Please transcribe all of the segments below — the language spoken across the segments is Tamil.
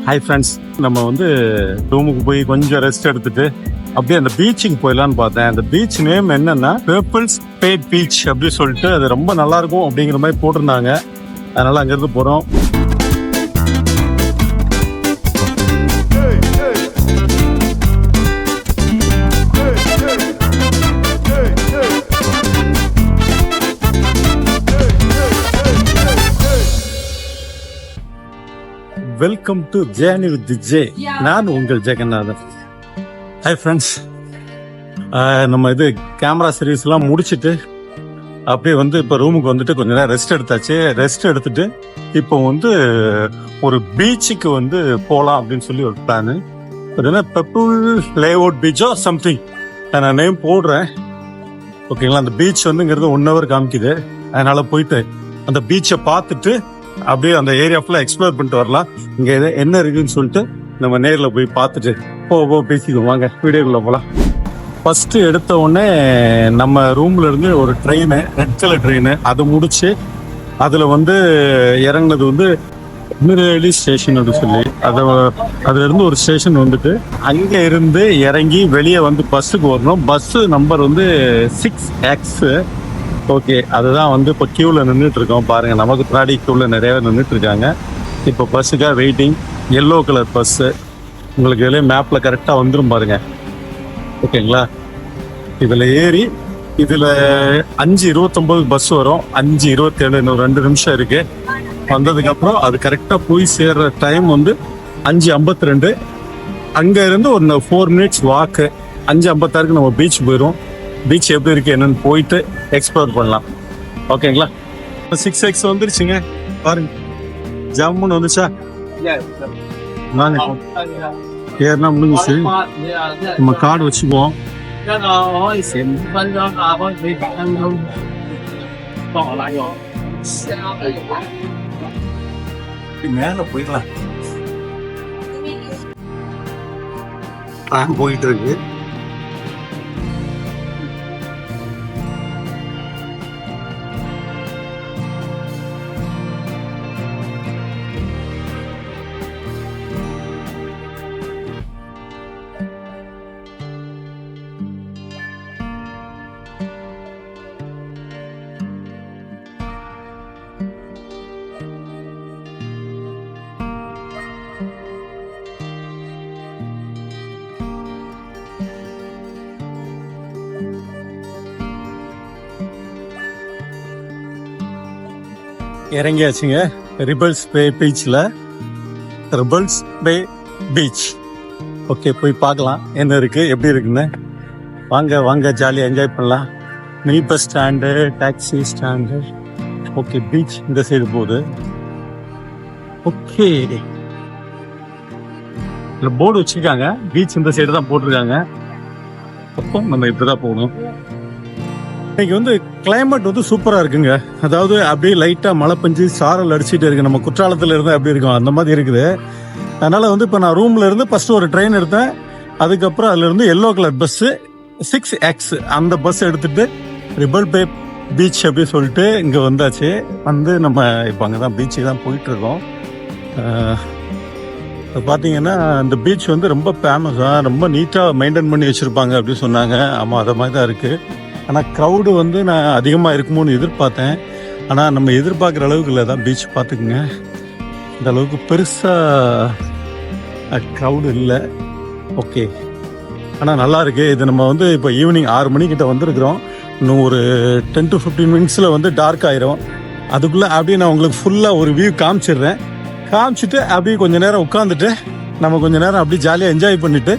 ஹாய் ஃப்ரெண்ட்ஸ், நம்ம வந்து ரூமுக்கு போய் கொஞ்சம் ரெஸ்ட் எடுத்துட்டு அப்படியே அந்த பீச்சுக்கு போயிடலான்னு பார்த்தேன். அந்த பீச் நேம் என்னன்னா பீப்பிள்ஸ் பே பீச் அப்படின்னு சொல்லிட்டு அது ரொம்ப நல்லா இருக்கும் அப்படிங்கிற மாதிரி போட்டிருந்தாங்க. அதனால அங்கிருந்து போறோம். Welcome to journey with J. நான் உங்கள் ஜெகநாதன். ஹாய் ஃப்ரெண்ட்ஸ், நம்ம இது கேமரா சர்வீஸ்லாம் முடிச்சுட்டு அப்படியே வந்து இப்போ ரூமுக்கு வந்துட்டு கொஞ்ச நேரம் ரெஸ்ட் எடுத்தாச்சு. ரெஸ்ட் எடுத்துட்டு இப்போ வந்து ஒரு பீச்சுக்கு வந்து போகலாம் அப்படின்னு சொல்லி ஒரு பிளானு. அது பெப்புள் லேஅவுட் பீச்சோ சம்திங், நான் நேம் போடுறேன். ஓகேங்களா? அந்த பீச் வந்துங்கிறது 1 hour காமிக்குது. அதனால போயிட்டு அந்த பீச்சை பார்த்துட்டு அப்படியே அந்த ஏரியா ஃபுல்லாக எக்ஸ்ப்ளோர் பண்ணிட்டு வரலாம். இங்கே என்ன இருக்குன்னு சொல்லிட்டு நம்ம நேரில் போய் பார்த்துட்டு பேசிக்குவோம். வாங்க வீடியோக்குள்ள போகலாம். ஃபர்ஸ்ட் எடுத்த உடனே நம்ம ரூம்ல இருந்து ஒரு ட்ரெயின், ரெட் கலர் ட்ரெயின், அதை முடிச்சு அதில் வந்து இறங்குனது வந்து மிரேலி ஸ்டேஷன் அப்படின்னு சொல்லி அதுல இருந்து ஒரு ஸ்டேஷன் வந்துட்டு அங்கே இருந்து இறங்கி வெளியே வந்து பஸ்ஸுக்கு வரணும். பஸ்ஸு நம்பர் வந்து 6X. ஓகே, அதுதான் வந்து இப்போ கியூவில் நின்றுட்டு இருக்கோம். பாருங்க, நமக்கு பின்னாடி கியூவில் நிறைய பேர் நின்றுட்டு இருக்காங்க. இப்போ பஸ்ஸுக்காக வெயிட்டிங். எல்லோ கலர் பஸ்ஸு உங்களுக்கு இதில் மேப்பில் கரெக்டாக வந்துடும் பாருங்க. ஓகேங்களா? இதில் ஏறி இதில் 5:29 பஸ் வரும். 5:27, இன்னும் 2 நிமிஷம் இருக்கு. வந்ததுக்கப்புறம் அது கரெக்டாக போய் சேர்ற டைம் வந்து 5:52. அங்கே இருந்து ஒரு 4 minutes வாக்கு. 5:56 நம்ம பீச் போயிடும். பீச் எப்படி இருக்கு என்னன்னு போயிட்டு எக்ஸ்ப்ளோர் பண்ணலாம். ஓகேங்களா? 6X வந்துருச்சுங்க. பாருங்க, ஜம்முன்னு வந்துச்சா? வாங்க, ஏறினா முடிஞ்சிச்சு. நம்ம கார்டு வச்சுக்குவோம். மேல போயிடலாம். போயிட்டு இருக்கு. இறங்கியாச்சுங்க ரிபல்ஸ் பே பீச்சில். ரிபல்ஸ் பே பீச். ஓகே, போய் பார்க்கலாம் என்ன இருக்கு எப்படி இருக்குன்னு. வாங்க வாங்க, ஜாலியாக என்ஜாய் பண்ணலாம். Mini bus stand, taxi stand. Okay, beach இந்த சைடு போகுது. ஓகே, இதில் போர்டு வச்சுருக்காங்க. பீச் இந்த சைடு தான் போட்டிருக்காங்க. அப்போ நம்ம இப்படி தான் போகணும். இன்னைக்கு வந்து கிளைமேட் வந்து சூப்பராக இருக்குங்க. அதாவது அப்படியே லைட்டாக மழை பெஞ்சு சாரல் அடிச்சுட்டு இருக்கு. நம்ம குற்றாலத்தில் இருந்தால் எப்படி இருக்கும் அந்த மாதிரி இருக்குது. அதனால வந்து இப்போ நான் ரூம்ல இருந்து ஃபர்ஸ்ட் ஒரு ட்ரெயின் எடுத்தேன். அதுக்கப்புறம் அதுல இருந்து எல்லோ கலர் பஸ்ஸு 6X அந்த பஸ் எடுத்துட்டு ரிபல் பே பீச் அப்படின்னு சொல்லிட்டு இங்கே வந்தாச்சு. வந்து நம்ம இப்போ அங்கே தான் பீச்சுக்கு தான் போயிட்டு இருக்கோம். பார்த்தீங்கன்னா இந்த பீச் வந்து ரொம்ப ஃபேமஸாக, ரொம்ப நீட்டாக மெயின்டைன் பண்ணி வச்சுருப்பாங்க அப்படின்னு சொன்னாங்க. ஆமாம், அதை மாதிரி தான் இருக்குது. ஆனால் க்ரௌடு வந்து நான் அதிகமாக இருக்குமோன்னு எதிர்பார்த்தேன். ஆனால் நம்ம எதிர்பார்க்குற அளவுக்கு இல்லை தான் பீச். பார்த்துக்குங்க, இந்த அளவுக்கு பெருசாக க்ரௌடு இல்லை. ஓகே, ஆனால் நல்லா இருக்கு. இது நம்ம வந்து இப்போ ஈவினிங் 6 மணிக்கிட்ட வந்திருக்கிறோம். இன்னும் ஒரு 10 to 15 minutes வந்து டார்க் ஆயிரும். அதுக்குள்ளே அப்படியே நான் உங்களுக்கு ஃபுல்லாக ஒரு வியூ காமிச்சிடுறேன். காமிச்சிட்டு அப்படியே கொஞ்சம் நேரம் உட்காந்துட்டு நம்ம கொஞ்சம் நேரம் அப்படியே ஜாலியாக என்ஜாய் பண்ணிவிட்டு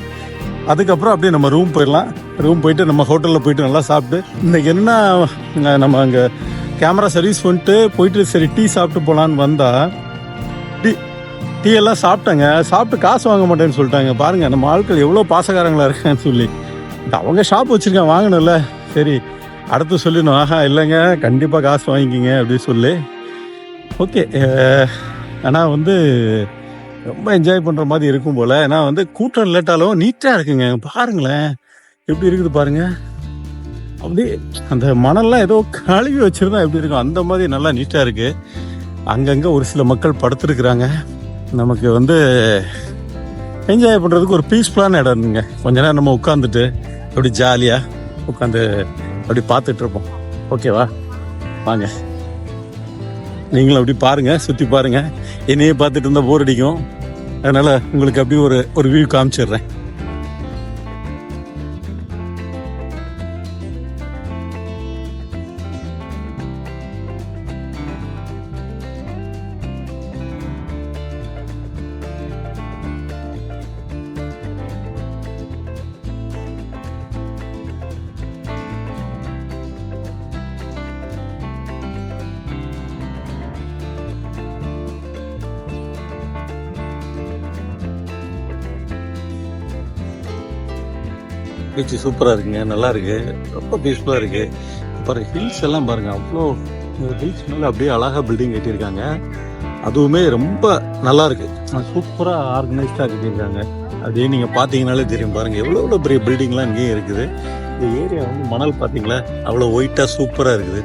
அதுக்கப்புறம் அப்படியே நம்ம ரூம் போயிடலாம். ரூம் போயிட்டு நம்ம ஹோட்டலில் போயிட்டு நல்லா சாப்பிட்டு, இன்றைக்கி என்ன நம்ம அங்கே கேமரா சர்வீஸ் பண்ணிட்டு போயிட்டு சரி டீ சாப்பிட்டு போகலான்னு வந்தால் டீ எல்லாம் சாப்பிட்டாங்க. சாப்பிட்டு காசு வாங்க மாட்டேன்னு சொல்லிட்டாங்க. பாருங்கள் நம்ம ஆட்கள் எவ்வளோ பாசக்காரங்களாக இருக்கான்னு சொல்லி. அவங்க ஷாப் வச்சுருக்கேன், வாங்கணும்ல. சரி அடுத்து சொல்லிடணும், ஆஹா இல்லைங்க கண்டிப்பாக காசு வாங்கிக்கிங்க அப்படின்னு சொல்லி. ஓகே, ஆனால் வந்து ரொம்ப என்ஜாய் பண்ணுற மாதிரி இருக்கும் போல். ஏன்னா வந்து கூட்டம் இல்லாட்டாலும் நீட்டாக இருக்குங்க. பாருங்களேன் எப்படி இருக்குது பாருங்க. அப்படியே அந்த மணல்லாம் ஏதோ கழுவி வச்சுருந்தா எப்படி இருக்கும் அந்த மாதிரி நல்லா நீட்டாக இருக்குது. அங்கங்கே ஒரு சில மக்கள் படுத்துருக்குறாங்க. நமக்கு வந்து என்ஜாய் பண்ணுறதுக்கு ஒரு பீஸ்ஃபுல்லான இடம் இருந்துங்க. கொஞ்ச நேரம் நம்ம உட்காந்துட்டு அப்படி ஜாலியாக உட்காந்து அப்படி பார்த்துட்டு இருப்போம். ஓகேவா? வாங்க நீங்களும் அப்படி பாருங்க, சுற்றி பாருங்க. என்னையே பார்த்துட்டு இருந்தால் போர் அடிக்கும். அதனால உங்களுக்கு அப்படி ஒரு வியூ காமிச்சிடுறேன். பீச் சூப்பராக இருக்குங்க, நல்லா இருக்கு, ரொம்ப பீஸ்ஃபுல்லாக இருக்கு. பாருங்க ஹில்ஸ் எல்லாம் பாருங்க, அவ்வளோ ஹில்ஸ் மேலே அப்படியே அழகாக பில்டிங் கட்டியிருக்காங்க. அதுவுமே ரொம்ப நல்லா இருக்கு, சூப்பராக ஆர்கனைஸ்டாக கட்டியிருக்காங்க. அப்படியே நீங்கள் பார்த்தீங்கனாலே தெரியும் பாருங்க எவ்வளோ பெரிய பில்டிங்லாம் இங்கேயும் இருக்குது. இந்த ஏரியா வந்து மணல் பார்த்தீங்களா அவ்வளோ ஒயிட்டாக சூப்பராக இருக்குது.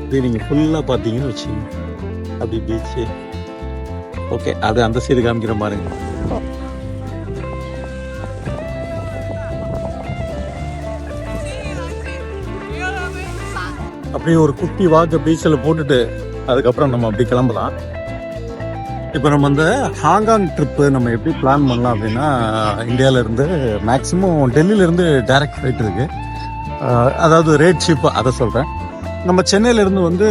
அப்படியே நீங்கள் ஃபுல்லாக பார்த்தீங்கன்னு வச்சுங்க அப்படி பீச்சு. ஓகே, அது அந்த சைடு காமிக்கிற பாருங்க. அப்படியே ஒரு குட்டி வாக்கு பீச்சில் போட்டுட்டு அதுக்கப்புறம் நம்ம அப்படி கிளம்பலாம். இப்போ நம்ம இந்த ஹாங்காங் ட்ரிப்பு நம்ம எப்படி பிளான் பண்ணலாம் அப்படின்னா, இந்தியாவிலேருந்து மேக்ஸிமம் டெல்லியிலேருந்து டைரக்ட் ஃப்ளைட் இருக்குது. அதாவது ரேட் சீப்பாக அதை சொல்கிறேன். நம்ம சென்னையிலேருந்து வந்து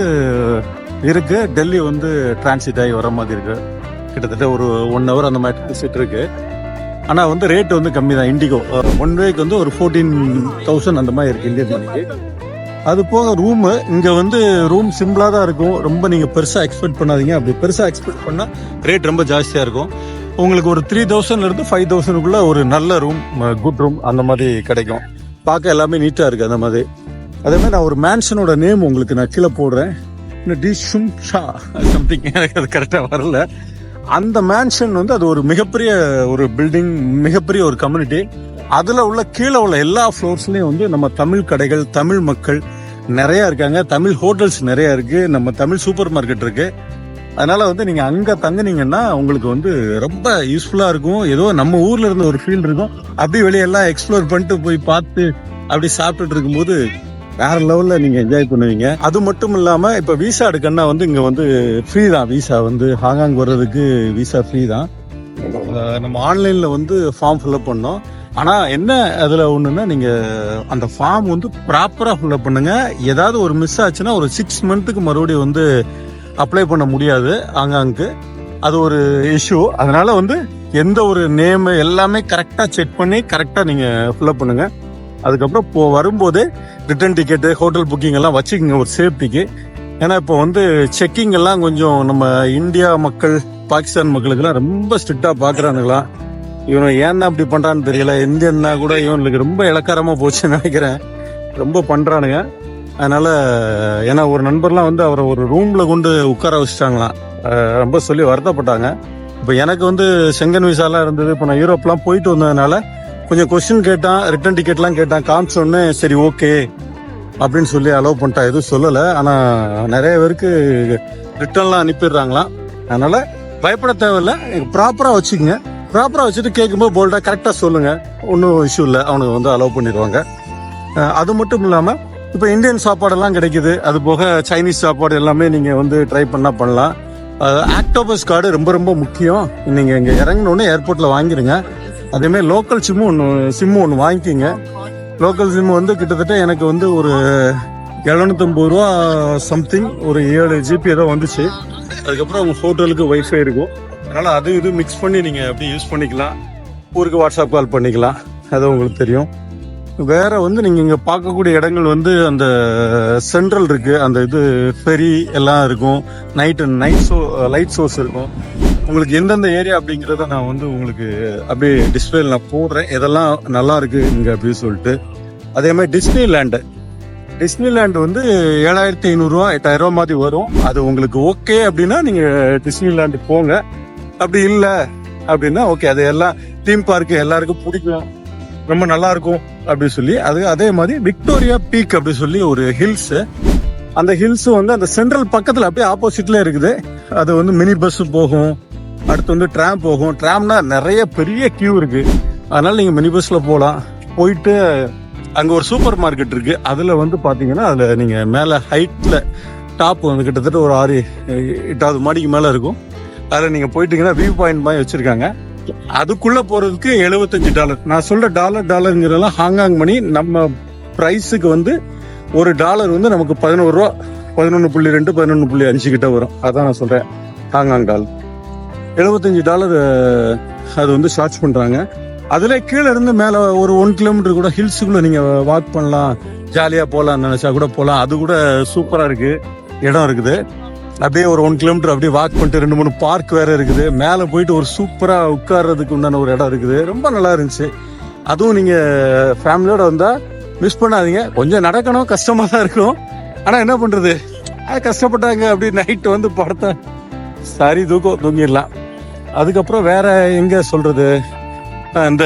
இருக்குது, டெல்லி வந்து டிரான்சிட் ஆகி வர மாதிரி இருக்குது. கிட்டத்தட்ட ஒரு 1 hour அந்த மாதிரி டிரான்சிட் இருக்குது. ஆனால் வந்து ரேட் வந்து கம்மி தான். இண்டிகோ 1 வேக்கு வந்து ஒரு 14,000 அந்த மாதிரி இருக்குது இந்தியன் மணிக்கு. அது போக ரூமு இங்கே வந்து ரூம் சிம்பிளாக தான் இருக்கும். ரொம்ப நீங்கள் பெருசாக எக்ஸ்பெக்ட் பண்ணாதீங்க. அப்படி பெருசாக எக்ஸ்பெக்ட் பண்ணால் ரேட் ரொம்ப ஜாஸ்தியாக இருக்கும். உங்களுக்கு ஒரு 3,000லேருந்து 5,000க்குள்ளே ஒரு நல்ல ரூம், குட் ரூம் அந்த மாதிரி கிடைக்கும். பார்க்க எல்லாமே நீட்டாக இருக்குது அந்த மாதிரி. அதே மாதிரி நான் ஒரு மேன்ஷனோட நேம் உங்களுக்கு நான் கீழே போடுறேன். டிஷும் ஷா சம்திங், எனக்கு அது கரெக்டாக வரல. அந்த மேன்ஷன் வந்து அது ஒரு மிகப்பெரிய ஒரு பில்டிங், மிகப்பெரிய ஒரு கம்யூனிட்டி. அதுல உள்ள கீழே உள்ள எல்லா ஃப்ளோர்ஸ்லயும் வந்து நம்ம தமிழ் கடைகள், தமிழ் மக்கள் நிறைய இருக்காங்க, தமிழ் ஹோட்டல்ஸ் நிறைய இருக்கு, நம்ம தமிழ் சூப்பர் மார்க்கெட் இருக்கு. அதனால வந்து நீங்க அங்க தங்குனீங்கன்னா உங்களுக்கு வந்து ரொம்ப யூஸ்ஃபுல்லா இருக்கும். ஏதோ நம்ம ஊர்ல இருந்த ஒரு ஃபீல் இருக்கும். அப்படி வெளியெல்லாம் எக்ஸ்ப்ளோர் பண்ணிட்டு போய் பார்த்து அப்படி சாப்பிட்டுட்டு இருக்கும்போது வேற லெவல்ல நீங்க என்ஜாய் பண்ணுவீங்க. அது மட்டும் இல்லாம இப்ப விசா எடுக்கணும்னா வந்து இங்க வந்து ஃப்ரீ தான். விசா வந்து ஹாங்காங் வர்றதுக்கு விசா ஃப்ரீ தான். நம்ம ஆன்லைன்ல வந்து ஃபார்ம் ஃபில்அப் பண்ணோம். ஆனா என்ன அதுல ஒண்ணுன்னா, நீங்க அந்த ஃபார்ம் வந்து ப்ராப்பரா ஃபில்அப் பண்ணுங்க. ஏதாவது ஒரு மிஸ் ஆச்சுன்னா ஒரு 6 months மறுபடியும் வந்து அப்ளை பண்ண முடியாது ஆங்காங்கு. அது ஒரு இஷ்யூ. அதனால வந்து எந்த ஒரு நேம் எல்லாமே கரெக்டா செக் பண்ணி கரெக்டா நீங்க ஃபில்அப் பண்ணுங்க. அதுக்கப்புறம் வரும்போது ரிட்டர்ன் டிக்கெட்டு, ஹோட்டல் புக்கிங் எல்லாம் வச்சுக்கோங்க ஒரு சேஃப்டிக்கு. ஏன்னா இப்போ வந்து செக்கிங் எல்லாம் கொஞ்சம் நம்ம இந்தியா மக்கள், பாகிஸ்தான் மக்களுக்கெல்லாம் ரொம்ப ஸ்ட்ரிக்டா பாக்குறானுங்களா. இவனை ஏன் அப்படி பண்றான்னு தெரியல. இந்தியன்னா கூட இவனுக்கு ரொம்ப இலக்காரமா போச்சுன்னு நினைக்கிறேன். ரொம்ப பண்றானுங்க. அதனால ஏன்னா ஒரு நண்பர்லாம் வந்து அவரை ஒரு ரூம்ல கொண்டு உட்கார வச்சுட்டாங்களாம். ரொம்ப சொல்லி வருத்தப்பட்டாங்க. இப்போ எனக்கு வந்து செங்கன் விசாலாம் இருந்தது. இப்போ நான் யூரோப்லாம் போயிட்டு வந்ததுனால கொஞ்சம் கொஸ்டின் கேட்டான், ரிட்டர்ன் டிக்கெட்லாம் கேட்டான். காமிச்சோடனே சரி ஓகே அப்படின்னு சொல்லி அலோவ் பண்ணிட்டான். எதுவும் சொல்லலை. ஆனால் நிறைய பேருக்கு ரிட்டர்ன்லாம் அனுப்பிடுறாங்களாம். அதனால பயப்பட தேவையில்லை. ப்ராப்பராக வச்சுக்கோங்க. ப்ராப்பராக வச்சுட்டு கேட்கும்போது போல்டாக கரெக்டாக சொல்லுங்கள். ஒன்றும் இஷ்யூ இல்லை, அவனுக்கு வந்து அலோவ் பண்ணிடுவாங்க. அது மட்டும் இல்லாமல் இப்போ இந்தியன் சாப்பாடெல்லாம் கிடைக்குது. அது போக சைனீஸ் சாப்பாடு எல்லாமே நீங்கள் வந்து ட்ரை பண்ணலாம். ஆக்டோபஸ் கார்டு ரொம்ப ரொம்ப முக்கியம். நீங்கள் இங்கே இறங்கினோடனே ஏர்போர்ட்டில் வாங்கிடுங்க. அதேமாதிரி லோக்கல் சிம்மு ஒன்று வாங்கிக்கிங்க. லோக்கல் சிம்மு வந்து கிட்டத்தட்ட எனக்கு வந்து ஒரு 750 ரூபா சம்திங், ஒரு 7 GB ஏதோ வந்துச்சு. அதுக்கப்புறம் அவங்க ஹோட்டலுக்கு வைஃபை இருக்கும். அதனால அது இது மிக்ஸ் பண்ணி நீங்க அப்படி யூஸ் பண்ணிக்கலாம். ஊருக்கு வாட்ஸ்அப் கால் பண்ணிக்கலாம், அது உங்களுக்கு தெரியும். வேற வந்து நீங்க இங்க பார்க்கக்கூடிய இடங்கள் வந்து அந்த சென்ட்ரல் இருக்கு, அந்த இது ஃபெரி எல்லாம் இருக்கும். லைட் ஷோஸ் இருக்கும். உங்களுக்கு எந்தெந்த ஏரியா அப்படிங்கிறத நான் வந்து உங்களுக்கு அப்படியே டிஸ்பிளேல நான் போடுறேன். இதெல்லாம் நல்லா இருக்கு இங்க அப்படின்னு சொல்லிட்டு. அதே மாதிரி டிஸ்னிலேண்ட் வந்து 7,500 ரூபா 8,000 ரூபா மாதிரி வரும். அது உங்களுக்கு ஓகே அப்படின்னா நீங்க டிஸ்னிலேண்ட் போங்க. அப்படி இல்லை அப்படின்னா ஓகே, அது எல்லாம் தீம் பார்க்கு எல்லாருக்கும் பிடிக்கும், ரொம்ப நல்லா இருக்கும் அப்படின்னு சொல்லி. அதே மாதிரி விக்டோரியா பீக் அப்படி சொல்லி ஒரு ஹில்ஸ். அந்த ஹில்ஸ் வந்து அந்த சென்ட்ரல் பக்கத்துல அப்படியே ஆப்போசிட்ல இருக்குது. அது வந்து மினி பஸ் போகும். அடுத்து வந்து ட்ராம் போகும். ட்ராம்னா நிறைய பெரிய கியூ இருக்கு. அதனால நீங்க மினி பஸ்ல போகலாம். போயிட்டு அங்க ஒரு சூப்பர் மார்க்கெட் இருக்கு. அதுல வந்து பாத்தீங்கன்னா அதுல நீங்க மேல ஹைட்ல டாப் வந்து கிட்டத்தட்ட ஒரு 6-8வது மாடிக்கு மேல இருக்கும். அதுல நீங்க போயிட்டீங்கன்னா வியூ பாயிண்ட் மாதிரி வச்சிருக்காங்க. அதுக்குள்ள போறதுக்கு $75. நான் சொல்ற டாலருங்கிறதெல்லாம் ஹாங்காங் மணி. நம்ம பிரைஸுக்கு வந்து ஒரு டாலர் வந்து நமக்கு 11 ரூபா, 11.2 11.5 கிட்ட வரும். அதான் நான் சொல்றேன், ஹாங்காங் டாலர். $75 அது வந்து சார்ஜ் பண்றாங்க. அதுல கீழே இருந்து மேல ஒரு 1 கிலோமீட்டர் கூட ஹில்ஸுக்குள்ள நீங்க வாக் பண்ணலாம், ஜாலியா போகலாம், நினைச்சா கூட போகலாம். அது கூட சூப்பரா இருக்கு, இடம் இருக்குது. அப்படியே ஒரு 1 கிலோமீட்டர் அப்படியே வாக் பண்ணிட்டு 2-3 பார்க் வேற இருக்குது. மேல போயிட்டு ஒரு சூப்பரா உட்கார்றதுக்கு உண்டான ஒரு இடம் இருக்குது. ரொம்ப நல்லா இருந்துச்சு. அதுவும் நீங்க ஃபேமிலியோட வந்தா மிஸ் பண்ணாதீங்க. கொஞ்சம் நடக்கணும், கஷ்டமா தான் இருக்கும். ஆனா என்ன பண்றது, கஷ்டப்பட்டாங்க. அப்படி நைட்டு வந்து படத்தை சரி தூங்கிடலாம். அதுக்கப்புறம் வேற எங்க சொல்றது, இந்த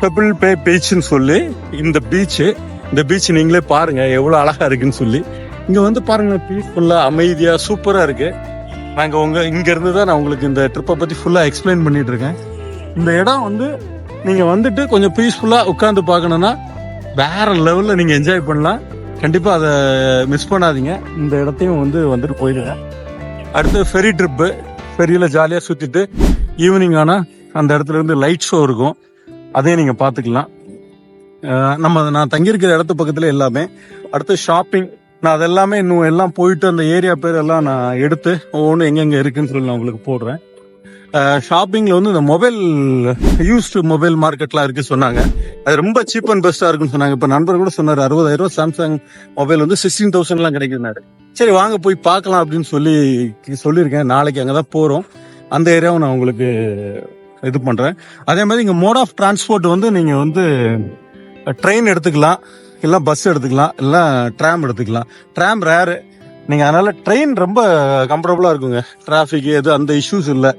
பெப்பிள் பே பீச்னு சொல்லி இந்த பீச் நீங்களே பாருங்க எவ்வளவு அழகா இருக்குன்னு சொல்லி. இங்க வந்து பாருங்க, பீஸ்ஃபுல்லா அமைதியா சூப்பரா இருக்கு. நாங்க இங்க இருந்து தான் நான் உங்களுக்கு இந்த ட்ரிப்பை பத்தி ஃபுல்லா எக்ஸ்பிளைன் பண்ணிட்டு இருக்கேன். இந்த இடம் வந்து நீங்க வந்துட்டு கொஞ்சம் பீஸ்ஃபுல்லா உட்காந்து பார்க்கணும்னா வேற லெவல்ல நீங்க என்ஜாய் பண்ணலாம். கண்டிப்பா அதை மிஸ் பண்ணாதீங்க. இந்த இடத்தையும் வந்துட்டு போயிடுங்க. அடுத்து ஃபெரி ட்ரிப்பு. ஃபெரியில ஜாலியா சுத்திட்டு ஈவினிங் ஆனா அந்த இடத்துல இருந்து லைட் ஷோ இருக்கும், அதையும் நீங்க பாத்துக்கலாம். நான் தங்கியிருக்கிற இடத்து பக்கத்துல எல்லாமே. அடுத்து ஷாப்பிங். நான் அதெல்லாமே இன்னும் எல்லாம் போயிட்டு அந்த ஏரியா பேர் எல்லாம் நான் எடுத்து ஒவ்வொன்றும் எங்கெங்க இருக்குன்னு சொல்லி நான் உங்களுக்கு போடுறேன். ஷாப்பிங்ல வந்து இந்த யூஸ்டு மொபைல் மார்க்கெட்லாம் இருக்கு சொன்னாங்க. அது ரொம்ப சீப் அண்ட் பெஸ்டா இருக்குன்னு சொன்னாங்க. இப்ப நண்பர் கூட சொன்னாரு 60,000 சாம்சங் மொபைல் வந்து 16,000 கிடைக்குதுனாரு. சரி வாங்க போய் பார்க்கலாம் அப்படின்னு சொல்லியிருக்கேன். நாளைக்கு அங்கதான் போறோம். அந்த ஏரியாவை நான் உங்களுக்கு இது பண்றேன். அதே மாதிரி இங்க மோட் ஆஃப் டிரான்ஸ்போர்ட் வந்து நீங்க வந்து ட்ரெயின் எடுத்துக்கலாம், இல்ல பஸ் எடுத்துக்கலாம், இல்ல ட்ராம் எடுத்துக்கலாம். ட்ராம் ரேரு நீங்க, அதனால ட்ரெயின் ரொம்ப கம்ஃபர்டபுளா இருக்குங்க. டிராபிக் எது அந்த இஷ்யூஸ் இல்லை.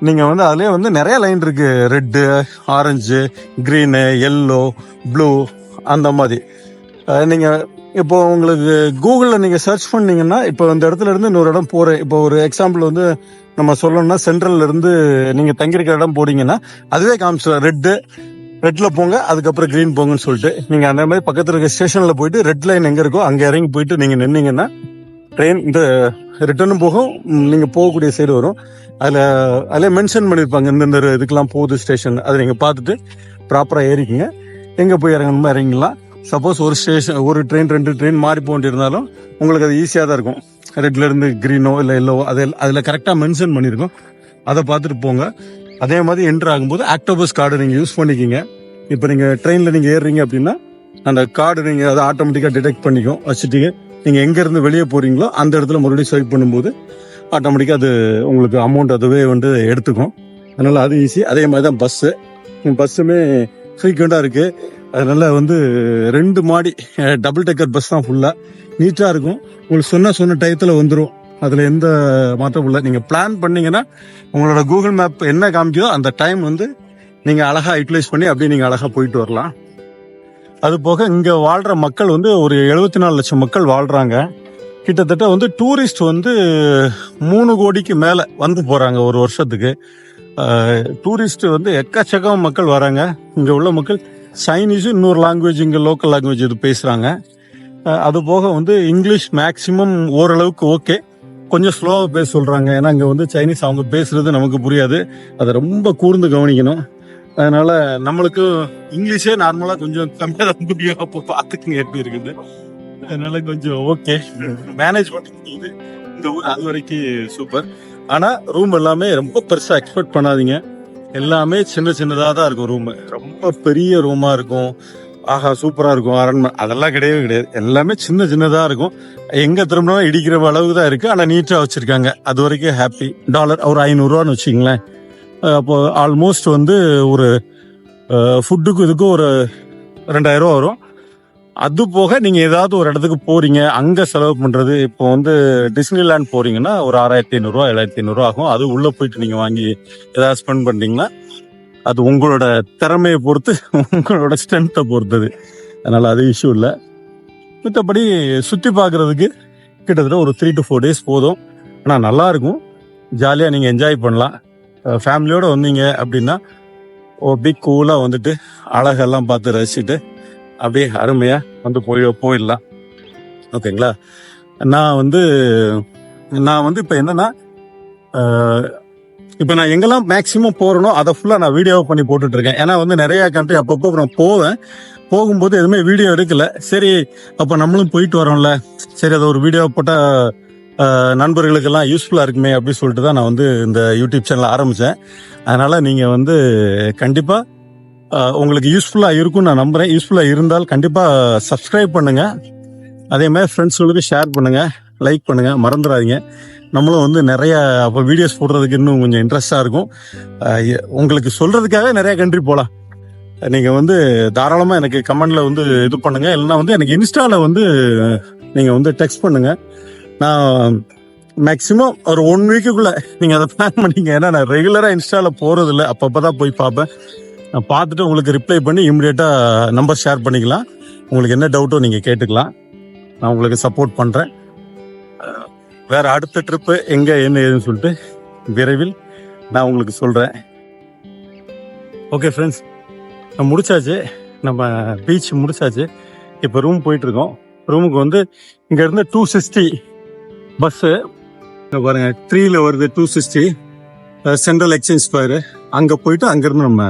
நீங்க வந்து அதுலயே வந்து நிறைய லைன் இருக்கு, red, orange, green, yellow, blue, அந்த மாதிரி. நீங்க இப்போ உங்களுக்கு கூகுளில் நீங்க சர்ச் பண்ணீங்கன்னா இப்போ இந்த இடத்துல இருந்து இன்னொரு இடம் போறேன். இப்போ ஒரு எக்ஸாம்பிள் வந்து நம்ம சொல்லணும்னா சென்ட்ரல்ல இருந்து நீங்க தங்கியிருக்கிற இடம் போறீங்கன்னா அதுவே காமிச்சிடும். ரெட்ல போங்க, அதுக்கப்புறம் கிரீன் போங்கன்னு சொல்லிட்டு. நீங்க அந்த மாதிரி பக்கத்துல இருக்க ஸ்டேஷன்ல போயிட்டு ரெட் லைன் எங்க இருக்கோ அங்க இறங்கி போயிட்டு நீங்க நின்னீங்கன்னா ட்ரெயின் இந்த ரிட்டர்னும் போகும், நீங்க போகக்கூடிய சைடு வரும். அதுல மென்ஷன் பண்ணிருப்பாங்க இந்த இதுக்கெல்லாம் போகுது ஸ்டேஷன். அதை நீங்க பார்த்துட்டு ப்ராப்பரா ஏறிக்கிங்க. எங்க போய் இறங்கணுமோ இறங்கிக்கலாம். சப்போஸ் ஒரு ட்ரெயின் 2 ட்ரெயின் மாறி போயிட்டு இருந்தாலும் உங்களுக்கு அது ஈஸியா தான் இருக்கும். ரெட்ல இருந்து கிரீனோ இல்ல எல்லோவோ அதுல கரெக்டா மென்ஷன் பண்ணிருக்கோம். அதை பார்த்துட்டு போங்க. அதே மாதிரி என்ட்ரு ஆகும்போது ஆக்டோபஸ் கார்டு நீங்க யூஸ் பண்ணிக்கிங்க. இப்போ நீங்க ட்ரெயின்ல நீங்க ஏறுறீங்க அப்படின்னா அந்த கார்டு நீங்க அதை ஆட்டோமேட்டிக்கா டிடெக்ட் பண்ணிக்கும் வச்சுட்டீங்க. நீங்க எங்க இருந்து வெளியே போறீங்களோ அந்த இடத்துல மறுபடியும் ஸ்வைப் பண்ணும்போது ஆட்டோமேட்டிக்கா அது உங்களுக்கு அமௌண்ட் அதுவே எடுத்துக்கும். அதனால அது ஈஸி. அதே மாதிரி தான் பஸ்ஸுமே ஃப்ரீக்வெண்டா இருக்கு. அதனால 2 மாடி டபுள் டெக்கர் பஸ் தான், ஃபுல்லா நீட்டா இருக்கும். உங்களுக்கு சொன்ன டயத்துல வந்துடும். அதுல எந்த மாற்றமும் இல்லை. நீங்க பிளான் பண்ணீங்கன்னா உங்களோட கூகுள் மேப் என்ன காமிக்குதோ அந்த டைம் நீங்க அழகா யூட்டிலைஸ் பண்ணி அப்படியே நீங்க அழகா போயிட்டு வரலாம். அது போக இங்க வாழ்ற மக்கள் ஒரு 74 லட்சம் மக்கள் வாழ்றாங்க. கிட்டத்தட்ட டூரிஸ்ட் 3 கோடிக்கு மேல போறாங்க ஒரு வருஷத்துக்கு. டூரிஸ்ட் எக்கச்சக்கம் மக்கள் வராங்க. இங்க உள்ள மக்கள் சைனீஸும் இன்னொரு லாங்குவேஜ், இங்க லோக்கல் லாங்குவேஜ் இது பேசுறாங்க. அது போக இங்கிலீஷ் மேக்சிமம் ஓரளவுக்கு ஓகே, கொஞ்சம் ஸ்லோவா பேச சொல்றாங்க. ஏன்னா இங்க சைனீஸ் அவங்க பேசுறது நமக்கு புரியாது. அதை ரொம்ப கூர்ந்து கவனிக்கணும். அதனால நம்மளுக்கு இங்கிலீஷே நார்மலா கொஞ்சம் கம்மியா தான் புரியும். அப்போ பாத்துக்குங்க எப்படி இருக்குது. அதனால கொஞ்சம் ஓகே, மேனேஜ் பண்ணிட்டு இந்த ஊர் அது வரைக்கும் சூப்பர். ஆனா ரூம் எல்லாமே ரொம்ப பெருசா எக்ஸ்பெக்ட் பண்ணாதீங்க. எல்லாமே சின்னதா தான் இருக்கும். ரூம் ரொம்ப பெரிய ரூமா இருக்கும், ஆஹா சூப்பரா இருக்கும் அரண்மனை, அதெல்லாம் கிடையாது. எல்லாமே சின்னதா இருக்கும். எங்க திரும்பினாலும் இடிக்கிற அளவுக்கு தான் இருக்கு. ஆனா நீட்டா வச்சிருக்காங்க. அது வரைக்கும் ஹாப்பி. டாலர் ஒரு 500 ரூபான்னு வச்சுக்கங்களேன். அப்போ ஆல்மோஸ்ட் ஒரு ஃபுட்டுக்கு இதுக்கும் ஒரு 2000 ரூபா வரும். அது போக நீங்க ஏதாவது ஒரு இடத்துக்கு போறீங்க, அங்க செலவு பண்றது. இப்போ டிஸ்னிலேண்ட் போறீங்கன்னா ஒரு 6500 ரூபா 7500 ரூபா ஆகும். அது உள்ள போயிட்டு நீங்க வாங்கி ஏதாவது ஸ்பெண்ட் பண்றீங்கன்னா அது உங்களோட திறமையை பொறுத்து, உங்களோட ஸ்ட்ரென்த்தை பொறுத்தது. அதனால அது இஷ்யூ இல்லை. மற்றபடி சுத்தி பார்க்கறதுக்கு கிட்டத்தட்ட ஒரு 3 to 4 days போதும். ஆனா நல்லா இருக்கும், ஜாலியா நீங்க என்ஜாய் பண்ணலாம். ஃபேமிலியோடு வந்தீங்க அப்படின்னா அப்படியே கூலாக வந்துட்டு அழகெல்லாம் பார்த்து ரசிச்சுட்டு அப்படியே அருமையாக வந்து போயிடலாம். ஓகேங்களா? நான் வந்து இப்போ என்னன்னா, இப்போ நான் எங்கெல்லாம் மேக்ஸிமம் போகிறேனோ அதை ஃபுல்லாக நான் வீடியோ பண்ணி போட்டுட்ருக்கேன். ஏன்னா வந்து நிறையா கண்ட்ரி அப்பப்போ நான் போகும்போது எதுவுமே வீடியோ எடுக்கல. சரி, அப்போ நம்மளும் போயிட்டு வரோம்ல, சரி அதை ஒரு வீடியோ போட்டால் நண்பர்களுக்கெல்லாம் யூஸ்ஃபுல்லாக இருக்குமே அப்படின்னு சொல்லிட்டு தான் நான் வந்து இந்த யூடியூப் சேனல் ஆரம்பித்தேன். அதனால் நீங்கள் வந்து கண்டிப்பாக உங்களுக்கு யூஸ்ஃபுல்லாக இருக்கும்னு நான் நம்புகிறேன். யூஸ்ஃபுல்லாக இருந்தால் கண்டிப்பாக சப்ஸ்கிரைப் பண்ணுங்கள். அதே மாதிரி ஃப்ரெண்ட்ஸ்களுக்கு ஷேர் பண்ணுங்கள், லைக் பண்ணுங்கள், மறந்துடாதீங்க. நம்மளும் வந்து நிறையா அப்போ வீடியோஸ் போடுறதுக்கு இன்னும் கொஞ்சம் இன்ட்ரெஸ்டாக இருக்கும். உங்களுக்கு சொல்கிறதுக்காக நிறையா கண்ட்ரி போகலாம். நீங்கள் வந்து தாராளமாக எனக்கு கமெண்டில் வந்து இது பண்ணுங்கள். இல்லைன்னா வந்து எனக்கு இன்ஸ்டாவில் வந்து நீங்கள் வந்து டெக்ஸ்ட் பண்ணுங்கள். நான் மேக்ஸிமம் ஒரு 1 வீக்குக்குள்ளே நீங்கள் அதை பிளான் பண்ணிங்க. ஏன்னா நான் ரெகுலராக இன்ஸ்டாவில் போகிறதில்ல, அப்பப்போ தான் போய் பார்ப்பேன். நான் பார்த்துட்டு உங்களுக்கு ரிப்ளை பண்ணி இம்மிடியேட்டாக நம்பர் ஷேர் பண்ணிக்கலாம். உங்களுக்கு என்ன டவுட்டோ நீங்கள் கேட்டுக்கலாம். நான் உங்களுக்கு சப்போர்ட் பண்ணுறேன். வேறு அடுத்த ட்ரிப்பு எங்கே என்ன ஏதுன்னு சொல்லிட்டு விரைவில் நான் உங்களுக்கு சொல்கிறேன். ஓகே ஃப்ரெண்ட்ஸ், முடிச்சாச்சு. நம்ம பீச் முடிச்சாச்சு. இப்போ ரூம் போயிட்டுருக்கோம். ரூமுக்கு வந்து இங்கேருந்து 260 பஸ்ஸு பாருங்கள், 3ல் வருது 260 சென்ட்ரல் எக்ஸ்சேஞ்ச் ஸ்கொயரு. அங்கே போயிட்டு அங்கேருந்து நம்ம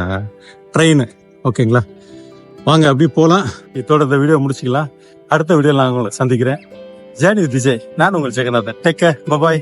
ட்ரெயின். ஓகேங்களா? வாங்க அப்படியே போகலாம். இதோட இந்த வீடியோ முடிச்சிக்கலாம். அடுத்த வீடியோவில் நான் உங்களை சந்திக்கிறேன். Journey with Vijay. நான் உங்கள் ஜெகநாதன். Take care. பாய்.